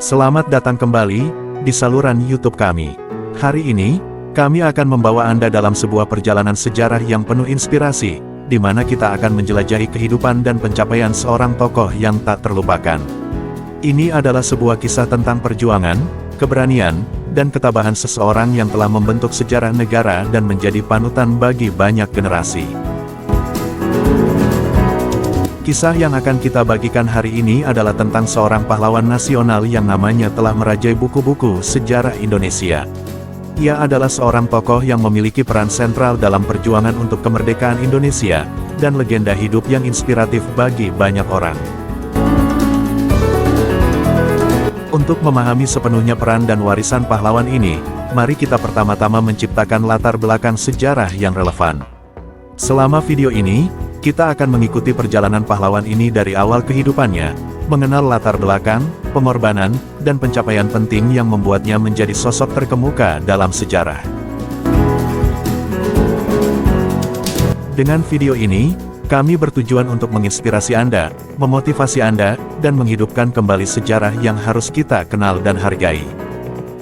Selamat datang kembali di saluran YouTube kami. Hari ini, kami akan membawa Anda dalam sebuah perjalanan sejarah yang penuh inspirasi, di mana kita akan menjelajahi kehidupan dan pencapaian seorang tokoh yang tak terlupakan. Ini adalah sebuah kisah tentang perjuangan, keberanian, dan ketabahan seseorang yang telah membentuk sejarah negara dan menjadi panutan bagi banyak generasi. Kisah yang akan kita bagikan hari ini adalah tentang seorang pahlawan nasional yang namanya telah merajai buku-buku sejarah Indonesia. Ia adalah seorang tokoh yang memiliki peran sentral dalam perjuangan untuk kemerdekaan Indonesia, dan legenda hidup yang inspiratif bagi banyak orang. Untuk memahami sepenuhnya peran dan warisan pahlawan ini, mari kita pertama-tama menciptakan latar belakang sejarah yang relevan. Selama video ini, kita akan mengikuti perjalanan pahlawan ini dari awal kehidupannya, mengenal latar belakang, pengorbanan, dan pencapaian penting yang membuatnya menjadi sosok terkemuka dalam sejarah. Dengan video ini, kami bertujuan untuk menginspirasi Anda, memotivasi Anda, dan menghidupkan kembali sejarah yang harus kita kenal dan hargai.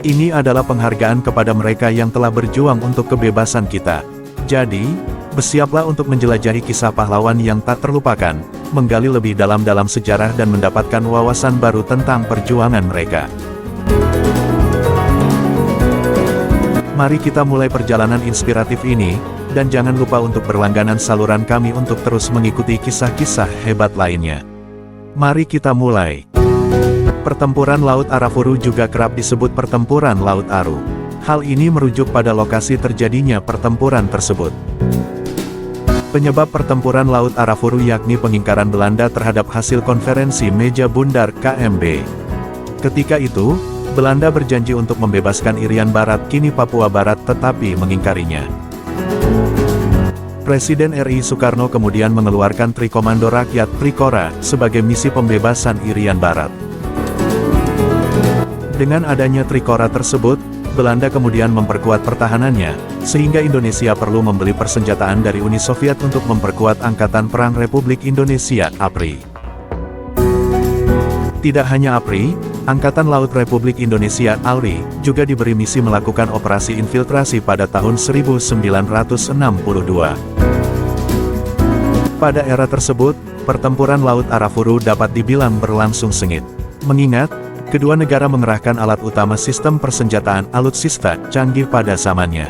Ini adalah penghargaan kepada mereka yang telah berjuang untuk kebebasan kita. Jadi, bersiaplah untuk menjelajahi kisah pahlawan yang tak terlupakan, menggali lebih dalam sejarah dan mendapatkan wawasan baru tentang perjuangan mereka. Mari kita mulai perjalanan inspiratif ini, dan jangan lupa untuk berlangganan saluran kami untuk terus mengikuti kisah-kisah hebat lainnya. Mari kita mulai. Pertempuran Laut Arafuru juga kerap disebut Pertempuran Laut Aru. Hal ini merujuk pada lokasi terjadinya pertempuran tersebut. Penyebab pertempuran Laut Arafuru yakni pengingkaran Belanda terhadap hasil konferensi meja bundar KMB. Ketika itu, Belanda berjanji untuk membebaskan Irian Barat kini Papua Barat tetapi mengingkarinya. Presiden RI Soekarno kemudian mengeluarkan Trikomando Rakyat Trikora sebagai misi pembebasan Irian Barat. Dengan adanya Trikora tersebut, Belanda kemudian memperkuat pertahanannya, sehingga Indonesia perlu membeli persenjataan dari Uni Soviet untuk memperkuat Angkatan Perang Republik Indonesia, APRI. Tidak hanya APRI, Angkatan Laut Republik Indonesia, ALRI, juga diberi misi melakukan operasi infiltrasi pada tahun 1962. Pada era tersebut, pertempuran Laut Arafuru dapat dibilang berlangsung sengit. Mengingat, kedua negara mengerahkan alat utama sistem persenjataan alutsista canggih pada zamannya.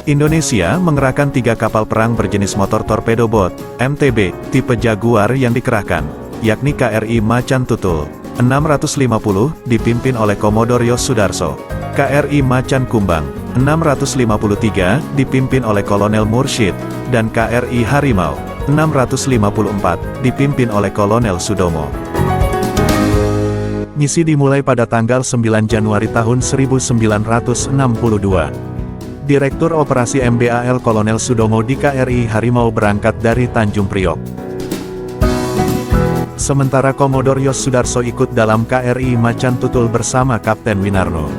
Indonesia mengerahkan 3 kapal perang berjenis motor torpedo boat, MTB, tipe Jaguar yang dikerahkan, yakni KRI Macan Tutul, 650, dipimpin oleh Komodor Yos Sudarso, KRI Macan Kumbang, 653, dipimpin oleh Kolonel Mursyid, dan KRI Harimau, 654, dipimpin oleh Kolonel Sudomo. Misi dimulai pada tanggal 9 Januari tahun 1962. Direktur Operasi MBAL Kolonel Sudomo di KRI Harimau berangkat dari Tanjung Priok. Sementara Komodor Yos Sudarso ikut dalam KRI Macan Tutul bersama Kapten Winarno.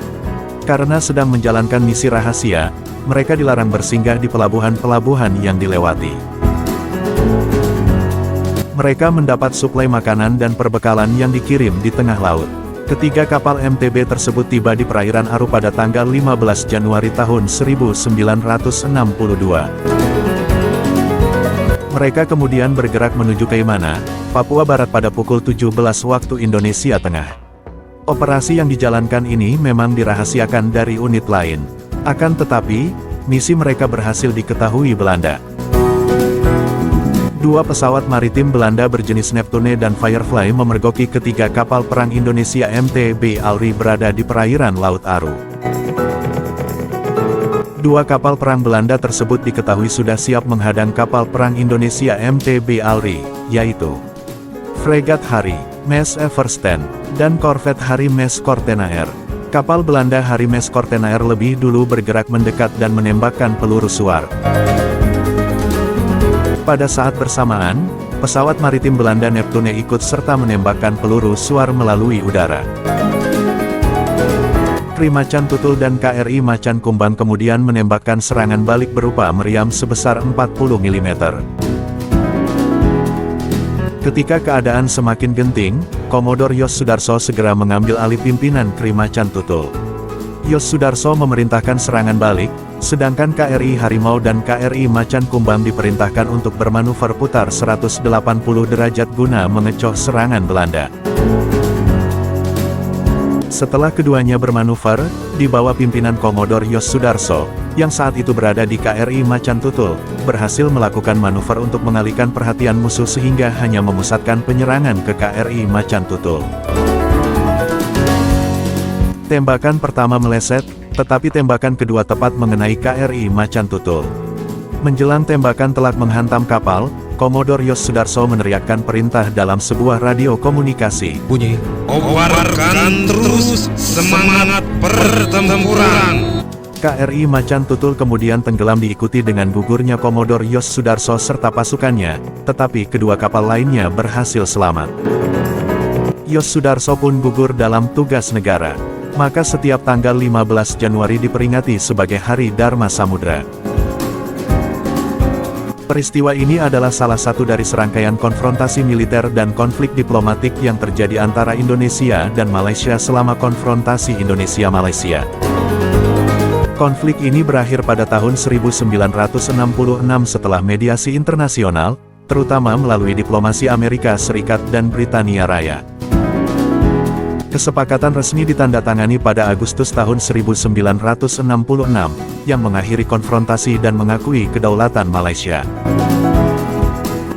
Karena sedang menjalankan misi rahasia, mereka dilarang bersinggah di pelabuhan-pelabuhan yang dilewati. Mereka mendapat suplai makanan dan perbekalan yang dikirim di tengah laut. Ketiga kapal MTB tersebut tiba di perairan Aru pada tanggal 15 Januari tahun 1962. Mereka kemudian bergerak menuju Kaimana, Papua Barat pada pukul 17 waktu Indonesia Tengah. Operasi yang dijalankan ini memang dirahasiakan dari unit lain. Akan tetapi, misi mereka berhasil diketahui Belanda. 2 pesawat maritim Belanda berjenis Neptune dan Firefly memergoki ketiga kapal perang Indonesia MTB ALRI berada di perairan Laut Aru. 2 kapal perang Belanda tersebut diketahui sudah siap menghadang kapal perang Indonesia MTB ALRI, yaitu Fregat Harry Mes Eversten dan korvet Harry Mes Kortenaer. Kapal Belanda Harry Mes Kortenaer lebih dulu bergerak mendekat dan menembakkan peluru suar. Pada saat bersamaan, pesawat maritim Belanda Neptune ikut serta menembakkan peluru suar melalui udara. KRI Macan Tutul dan KRI Macan Kumbang kemudian menembakkan serangan balik berupa meriam sebesar 40 mm. Ketika keadaan semakin genting, Komodor Yos Sudarso segera mengambil alih pimpinan KRI Macan Tutul. Yos Sudarso memerintahkan serangan balik, sedangkan KRI Harimau dan KRI Macan Kumbang diperintahkan untuk bermanuver putar 180 derajat guna mengecoh serangan Belanda. Setelah keduanya bermanuver, di bawah pimpinan Komodor Yos Sudarso, yang saat itu berada di KRI Macan Tutul, berhasil melakukan manuver untuk mengalihkan perhatian musuh sehingga hanya memusatkan penyerangan ke KRI Macan Tutul. Tembakan pertama meleset, tetapi tembakan kedua tepat mengenai KRI Macan Tutul. Menjelang tembakan telak menghantam kapal, Komodor Yos Sudarso meneriakkan perintah dalam sebuah radio komunikasi. Bunyi, kobarkan terus semangat pertempuran. KRI Macan Tutul kemudian tenggelam diikuti dengan gugurnya Komodor Yos Sudarso serta pasukannya, tetapi kedua kapal lainnya berhasil selamat. Yos Sudarso pun gugur dalam tugas negara. Maka setiap tanggal 15 Januari diperingati sebagai Hari Dharma Samudra. Peristiwa ini adalah salah satu dari serangkaian konfrontasi militer dan konflik diplomatik yang terjadi antara Indonesia dan Malaysia selama konfrontasi Indonesia-Malaysia. Konflik ini berakhir pada tahun 1966 setelah mediasi internasional, terutama melalui diplomasi Amerika Serikat dan Britania Raya. Kesepakatan resmi ditandatangani pada Agustus tahun 1966, yang mengakhiri konfrontasi dan mengakui kedaulatan Malaysia.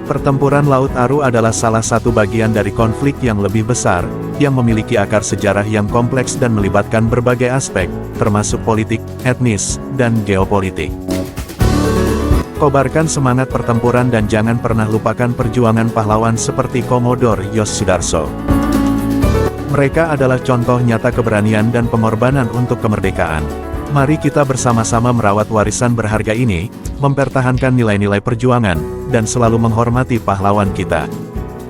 Pertempuran Laut Aru adalah salah satu bagian dari konflik yang lebih besar, yang memiliki akar sejarah yang kompleks dan melibatkan berbagai aspek, termasuk politik, etnis, dan geopolitik. Kobarkan semangat pertempuran dan jangan pernah lupakan perjuangan pahlawan seperti Komodor Yos Sudarso. Mereka adalah contoh nyata keberanian dan pengorbanan untuk kemerdekaan. Mari kita bersama-sama merawat warisan berharga ini, mempertahankan nilai-nilai perjuangan, dan selalu menghormati pahlawan kita.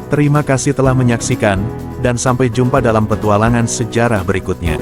Terima kasih telah menyaksikan, dan sampai jumpa dalam petualangan sejarah berikutnya.